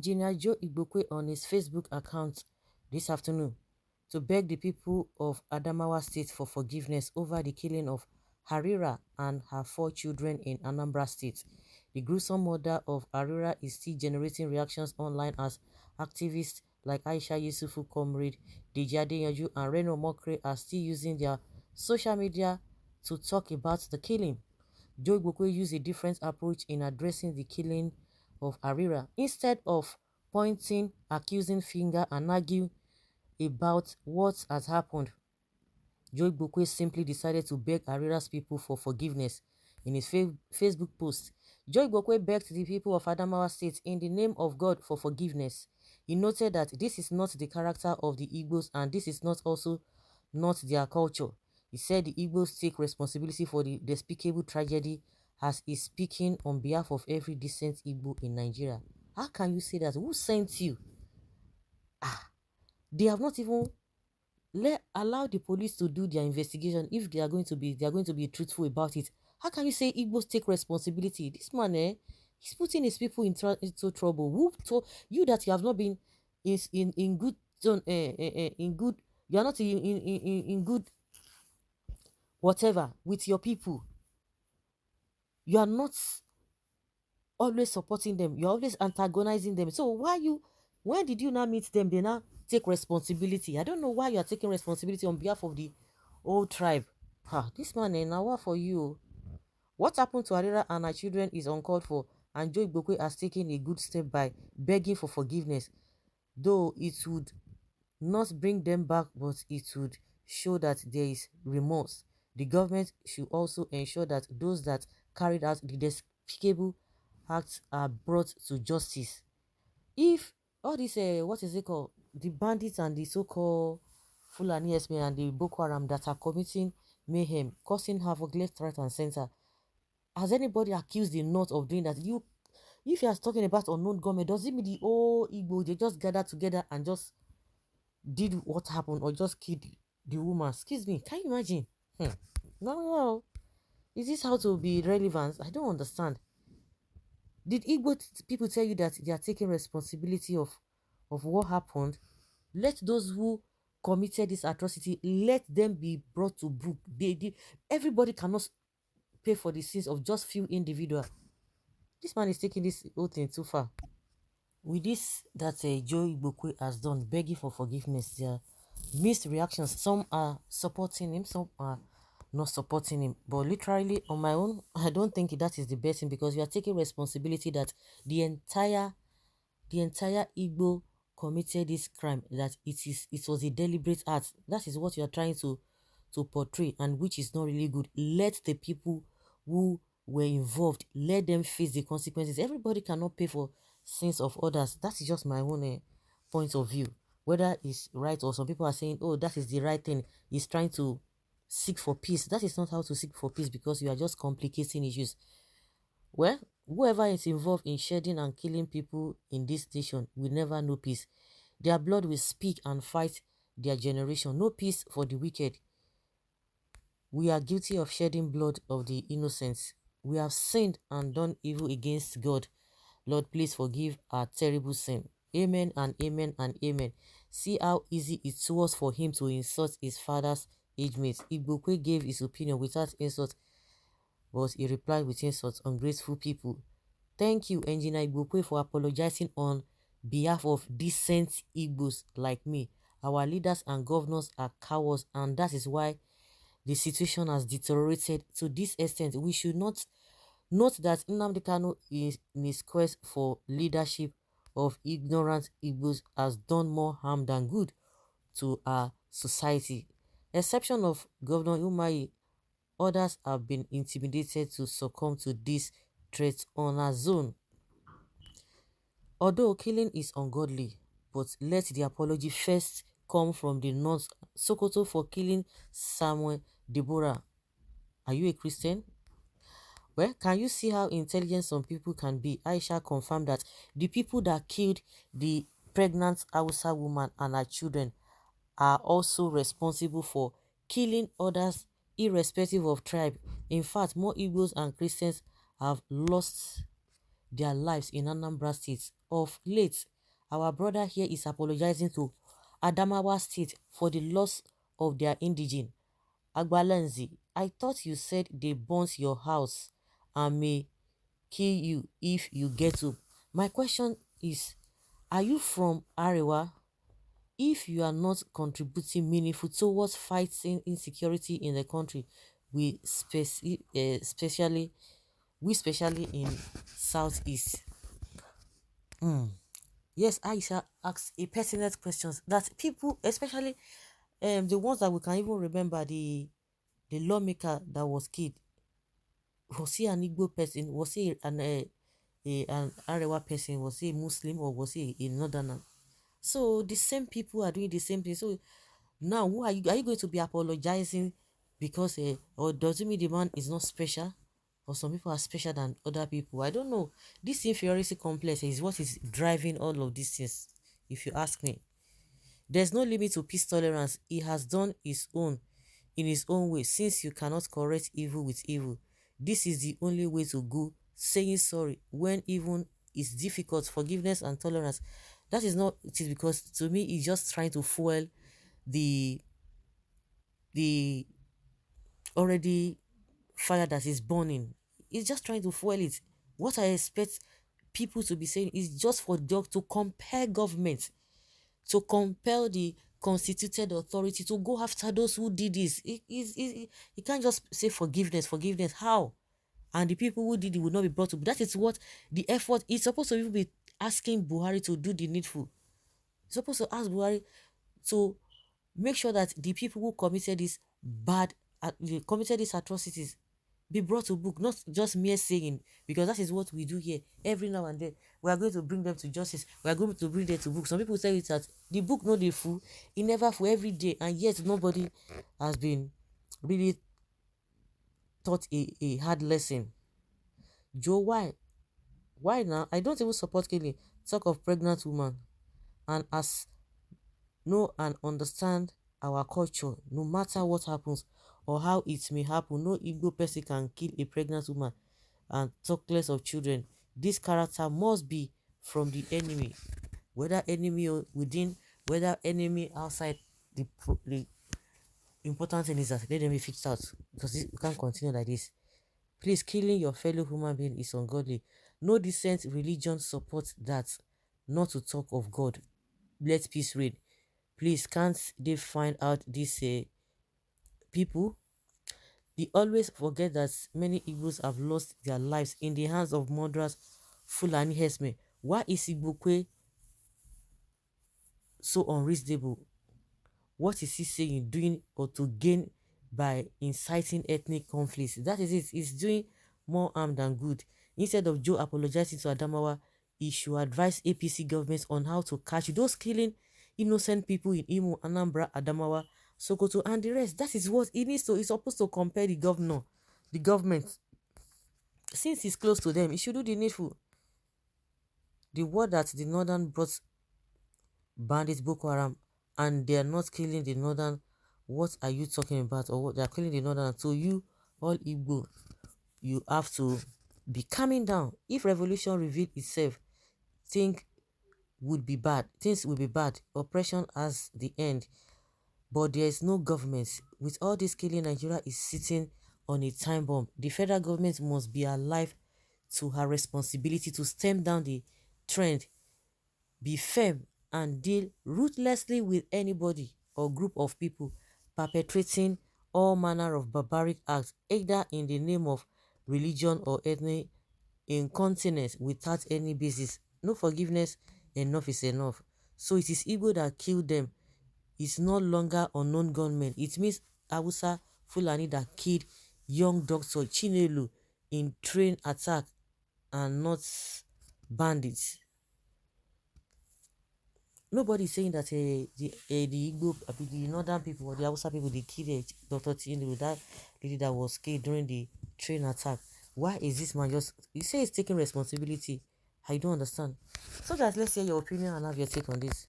Engineer Ķ1Ł 1ញG on his Facebook account this afternoon to beg the people of Adamawa State for forgiveness over the killing of Harira and her 4 children in Anambra State. The gruesome murder of Harira is still generating reactions online as activists like Aisha Yusufu Comrade, Ķ1Ł 1ញG and Reno Mokre are still using their social media to talk about the killing. Ķ1Ł 1ញG used a different approach in addressing the killing of Harira. Instead of pointing accusing finger and argue about what has happened, Ķ1Ł 1ញG simply decided to beg Harira's people for forgiveness. In his Facebook post, Ķ1Ł 1ញG begged the people of Adamawa State in the name of God for forgiveness. He noted that this is not the character of the Igbos and this is not their culture. He said the Igbos take responsibility for the despicable tragedy as is speaking on behalf of every decent Igbo in Nigeria. How can you say that? Who sent you? They have not even allow the police to do their investigation. If they are going to be truthful about it. How can you say Igbos take responsibility? This man, he's putting his people into trouble. Who told you that you have not been in good zone? In good, you are not in good whatever with your people. You are not always supporting them. You're always antagonizing them. So when did you now meet them? They now take responsibility. I don't know why you are taking responsibility on behalf of the whole tribe. This man now for you. What happened to Harira and her children is uncalled for, and Ķ1Ł 1ញG has taken a good step by begging for forgiveness. Though it would not bring them back, but it would show that there is remorse. The government should also ensure that those that carried out the despicable acts are brought to justice. If all this, what is it called? The bandits and the so-called Fulani Esme and the Boko Haram that are committing mayhem, causing havoc left, right, and center. Has anybody accused the North of doing that? If you are talking about unknown government, does it mean the whole Igbo, they just gathered together and just did what happened or just killed the woman? Excuse me, can you imagine? No. Is this how to be relevant? I don't understand. Did Igbo people tell you that they are taking responsibility of what happened? Let those who committed this atrocity, let them be brought to book. Everybody cannot pay for the sins of just few individuals. This man is taking this whole thing too far. With this that Ķ1Ł 1ញG has done, begging for forgiveness, there are mixed reactions. Some are supporting him, some are not supporting him. But literally, on my own, I don't think that is the best thing, because you are taking responsibility that the entire Igbo committed this crime, that it was a deliberate act. That is what you are trying to portray, and which is not really good. Let the people who were involved, let them face the consequences. Everybody cannot pay for sins of others. That is just my own point of view. Whether it's right or some people are saying, oh, that is the right thing. He's trying to seek for peace. That is not how to seek for peace, because you are just complicating issues. Well, whoever is involved in shedding and killing people in this nation will never know peace. Their blood will speak and fight their generation. No peace for the wicked. We are guilty of shedding blood of the innocents. We have sinned and done evil against God. Lord, please forgive our terrible sin. Amen and amen and amen. See how easy it was for him to insult his father's age mates. Igbokwe gave his opinion without insult, but he replied with insults. Ungrateful people. Thank you, Engineer Igbokwe, for apologizing on behalf of decent Igbos like me. Our leaders and governors are cowards, and that is why the situation has deteriorated to this extent. We should not note that Nnamdi Kanu is in his quest for leadership of ignorant Igbos has done more harm than good to our society. Exception of Governor Umahi, others have been intimidated to succumb to this threat on our zone. Although killing is ungodly, but let the apology first come from the North. Sokoto for killing Samuel Deborah. Are you a Christian? Well, can you see how intelligent some people can be? Aisha confirmed that the people that killed the pregnant Hausa woman and her children are also responsible for killing others irrespective of tribe. In fact, more Igbos and Christians have lost their lives in Anambra State of late. Our brother here is apologizing to Adamawa State for the loss of their indigene. Ķ1ŁŁ1ÑG, I thought you said they burnt your house and may kill you if you get up. My question is, are you from Arewa? If you are not contributing meaningful towards fighting insecurity in the country, especially in Southeast. Yes, I shall ask a pertinent questions that people, especially the ones that we can even remember, the lawmaker that was killed. Was he an Igbo person? Was he an Arewa person? Was he a Muslim, or was he a northerner? So the same people are doing the same thing. So now, who are you? Are you going to be apologizing because, or does it mean the man is not special, or some people are special than other people? I don't know. This inferiority complex is what is driving all of these things. If you ask me, there's no limit to peace tolerance. He has done his own in his own way. Since you cannot correct evil with evil, this is the only way to go. Saying sorry when even is difficult, forgiveness and tolerance. That is not it, is because to me he's just trying to fuel the already fire that is burning. He's just trying to fuel it. What I expect people to be saying is just for dog to compel government, to compel the constituted authority to go after those who did this. He can't just say forgiveness. How? And the people who did it will not be brought to. That is what the effort is supposed to even be asking Buhari to do the needful. He's supposed to ask Buhari to make sure that the people who committed this committed these atrocities be brought to book, not just mere saying, because that is what we do here every now and then. We are going to bring them to justice, we are going to bring them to book. Some people say it that the book not the full, it never full every day, and yet nobody has been really taught a hard lesson. Joe, why now? I don't even support killing. Talk of pregnant woman, and as know and understand our culture, no matter what happens or how it may happen, no Igbo person can kill a pregnant woman and talk less of children. This character must be from the enemy, whether enemy within, whether enemy outside. The important thing is that let them be fixed out, because we can't continue like this. Please, killing your fellow human being is ungodly. No decent religion supports that, not to talk of God. Let peace reign. Please, can't they find out these people? They always forget that many Igbos have lost their lives in the hands of murderers, Fulani herdsmen. Why is Igbokwe so unreasonable? What is he saying, doing, or to gain by inciting ethnic conflicts? That is it. He's doing more harm than good. Instead of Joe apologizing to Adamawa, he should advise APC governments on how to catch those killing innocent people in Imo, Anambra, Adamawa, Sokoto, and the rest. That is what he needs to. He's supposed to compare the government. Since he's close to them, he should do the needful. The word that the northern brought bandits Boko Haram, and they are not killing the northern, what are you talking about? Or what they are killing the northern? So you, all Igbo, you have to be calming down. If revolution revealed itself, things will be bad. Oppression has the end. But there is no government. With all this killing, Nigeria is sitting on a time bomb. The federal government must be alive to her responsibility to stem down the trend, be firm, and deal ruthlessly with anybody or group of people perpetrating all manner of barbaric acts, either in the name of religion or ethnic incontinence without any basis. No forgiveness, enough is enough. So it is Igbo that killed them. It's no longer unknown gunmen. It means Hausa Fulani that killed young doctor Ķ1ŁŁ1ÑG in train attack, and not bandits. Nobody is saying that the Igbo, the northern people or the Hausa people, they killed Dr. Ķ1ŁŁ1ÑG, that lady that was killed during the train attack. Why is this man just, you say he's taking responsibility? I don't understand. So that let's hear your opinion and have your take on this.